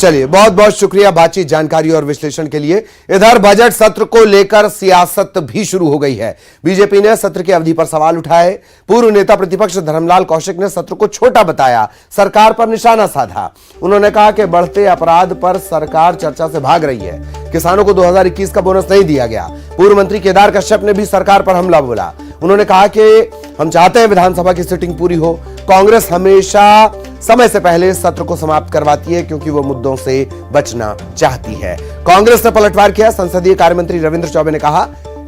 चलिए, बहुत बहुत शुक्रिया बातचीत, जानकारी और विश्लेषण के लिए। इधर बजट सत्र को लेकर सियासत भी शुरू हो गई है। बीजेपी ने सत्र की अवधि पर सवाल उठाए। पूर्व नेता प्रतिपक्ष धर्मलाल कौशिक ने सत्र को छोटा बताया, सरकार पर निशाना साधा। उन्होंने कहा कि बढ़ते अपराध पर सरकार चर्चा से भाग रही है। किसानों को 2021 का बोनस नहीं दिया गया। पूर्व मंत्री केदार कश्यप ने भी सरकार पर हमला बोला। उन्होंने कहा कि हम चाहते हैं विधानसभा की सिटिंग पूरी हो। कांग्रेस हमेशा समय से पहले सत्र को समाप्त करवाती है क्योंकि वो मुद्दों से बचना चाहती है। कांग्रेस ने पलटवार किया। संसदीय कार्य मंत्री रविंद्र चौबे ने कहा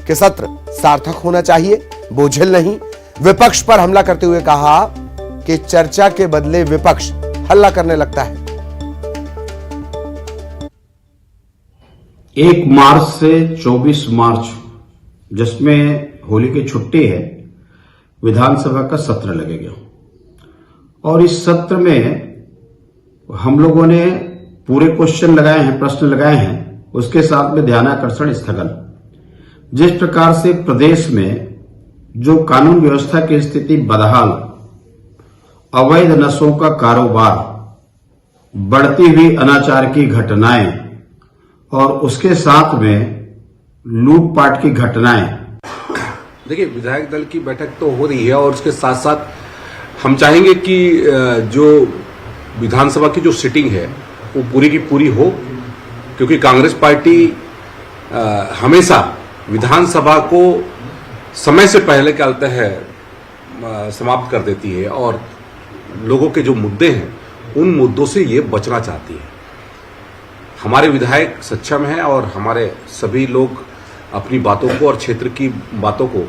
कि सत्र सार्थक होना चाहिए, बोझिल नहीं। विपक्ष पर हमला करते हुए कहा कि चर्चा के बदले विपक्ष हल्ला करने लगता है। 1 मार्च से 24 मार्च जिसमें होली की छुट्टी है, विधानसभा का सत्र लगेगा और इस सत्र में हम लोगों ने पूरे क्वेश्चन लगाए हैं, प्रश्न लगाए हैं। उसके साथ में ध्यानाकर्षण स्थगन। जिस प्रकार से प्रदेश में जो कानून व्यवस्था की स्थिति बदहाल, अवैध नशों का कारोबार, बढ़ती हुई अनाचार की घटनाएं और उसके साथ में लूटपाट की घटनाएं। देखिए, विधायक दल की बैठक तो हो रही है और उसके साथ साथ हम चाहेंगे कि जो विधानसभा की जो सिटिंग है वो पूरी की पूरी हो, क्योंकि कांग्रेस पार्टी हमेशा विधानसभा को समय से पहले क्या होता है समाप्त कर देती है और लोगों के जो मुद्दे हैं उन मुद्दों से ये बचना चाहती है। हमारे विधायक सक्षम हैं और हमारे सभी लोग अपनी बातों को और क्षेत्र की बातों को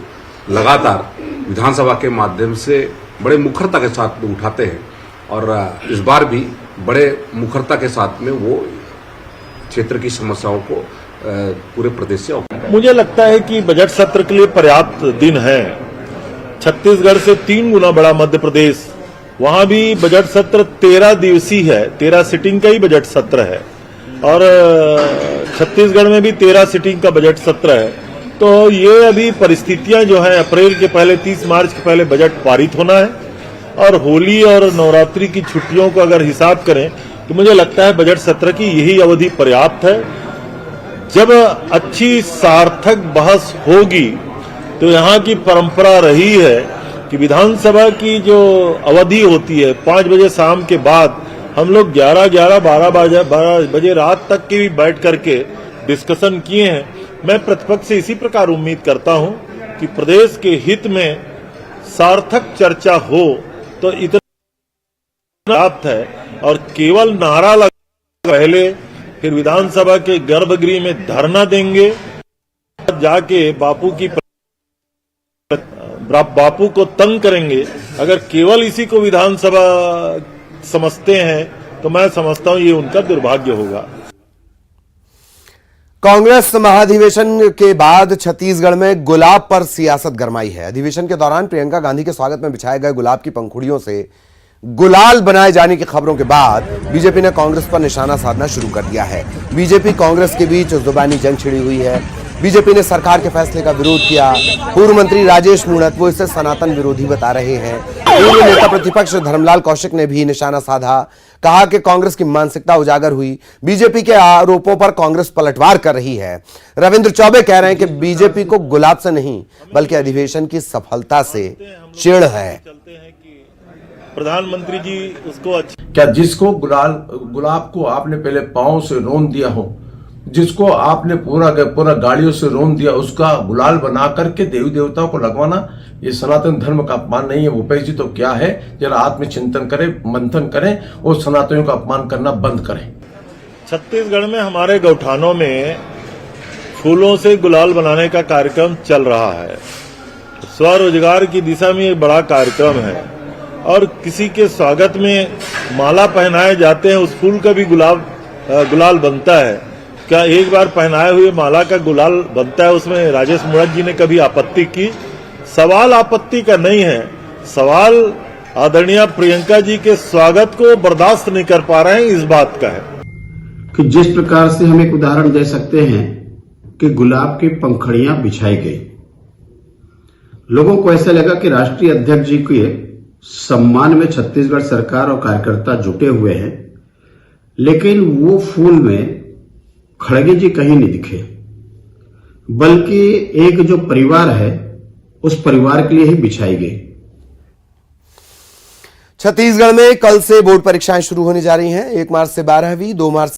लगातार विधानसभा के माध्यम से बड़े मुखरता के साथ उठाते हैं और इस बार भी बड़े मुखरता के साथ में वो क्षेत्र की समस्याओं को पूरे प्रदेश से। मुझे लगता है कि बजट सत्र के लिए पर्याप्त दिन है। छत्तीसगढ़ से 3 गुना बड़ा मध्य प्रदेश, वहां भी बजट सत्र 13 दिवसीय है, 13 सिटिंग का ही बजट सत्र है और छत्तीसगढ़ में भी 13 सिटिंग का बजट सत्र है। तो ये अभी परिस्थितियां जो है, अप्रैल के पहले 30 मार्च के पहले बजट पारित होना है और होली और नवरात्रि की छुट्टियों को अगर हिसाब करें तो मुझे लगता है बजट सत्र की यही अवधि पर्याप्त है। जब अच्छी सार्थक बहस होगी तो यहाँ की परंपरा रही है कि विधानसभा की जो अवधि होती है 5 बजे शाम के बाद हम लोग 11-12 बजे रात तक की भी बैठ करके डिस्कशन किए हैं। मैं प्रतिपक्ष से इसी प्रकार उम्मीद करता हूं कि प्रदेश के हित में सार्थक चर्चा हो तो इतना प्राप्त है और केवल नारा लगा पहले फिर विधानसभा के गर्भगृह में धरना देंगे, जाके बापू को तंग करेंगे। अगर केवल इसी को विधानसभा समझते हैं तो मैं समझता हूं ये उनका दुर्भाग्य होगा। कांग्रेस महाधिवेशन के बाद छत्तीसगढ़ में गुलाब पर सियासत गरमाई है। अधिवेशन के दौरान प्रियंका गांधी के स्वागत में बिछाए गए गुलाब की पंखुड़ियों से गुलाल बनाए जाने की खबरों के बाद बीजेपी ने कांग्रेस पर निशाना साधना शुरू कर दिया है। बीजेपी कांग्रेस के बीच जुबानी जंग छिड़ी हुई है। बीजेपी ने सरकार के फैसले का विरोध किया। पूर्व मंत्री राजेश मूणत वो इसे सनातन विरोधी बता रहे हैं। पूर्व नेता प्रतिपक्ष धर्मलाल कौशिक ने भी निशाना साधा, कहा कि कांग्रेस की मानसिकता उजागर हुई। बीजेपी के आरोपों पर कांग्रेस पलटवार कर रही है। रविंद्र चौबे कह रहे हैं कि बीजेपी को गुलाब से नहीं बल्कि अधिवेशन की सफलता से चिढ़ है। प्रधानमंत्री जी उसको क्या जिसको गुलाब को आपने पहले पांव से रोन दिया हो, जिसको आपने पूरा गाड़ियों से रोन दिया, उसका गुलाल बना करके देवी देवताओं को लगवाना, ये सनातन धर्म का अपमान नहीं है। भूपेश जी तो क्या है, जरा आत्मचिंतन करें, मंथन करें और सनातनियों का अपमान करना बंद करें। छत्तीसगढ़ में हमारे गौठानों में फूलों से गुलाल बनाने का कार्यक्रम चल रहा है। स्वरोजगार की दिशा में एक बड़ा कार्यक्रम है और किसी के स्वागत में माला पहनाए जाते हैं, उस फूल का भी गुलाल बनता है। क्या एक बार पहनाए हुए माला का गुलाल बनता है, उसमें राजेश मूणत जी ने कभी आपत्ति की? सवाल आपत्ति का नहीं है, सवाल आदरणीय प्रियंका जी के स्वागत को बर्दाश्त नहीं कर पा रहे हैं, इस बात का है। कि जिस प्रकार से हम एक उदाहरण दे सकते हैं कि गुलाब की पंखुड़ियां बिछाई गई, लोगों को ऐसा लगा कि राष्ट्रीय अध्यक्ष जी के सम्मान में छत्तीसगढ़ सरकार और कार्यकर्ता जुटे हुए हैं, लेकिन वो फूल में खड़गे जी कहीं नहीं दिखे, बल्कि एक जो परिवार है उस परिवार के लिए ही बिछाई गई। छत्तीसगढ़ में कल से बोर्ड परीक्षाएं शुरू होने जा रही हैं। 1 मार्च से 12वीं, 2 मार्च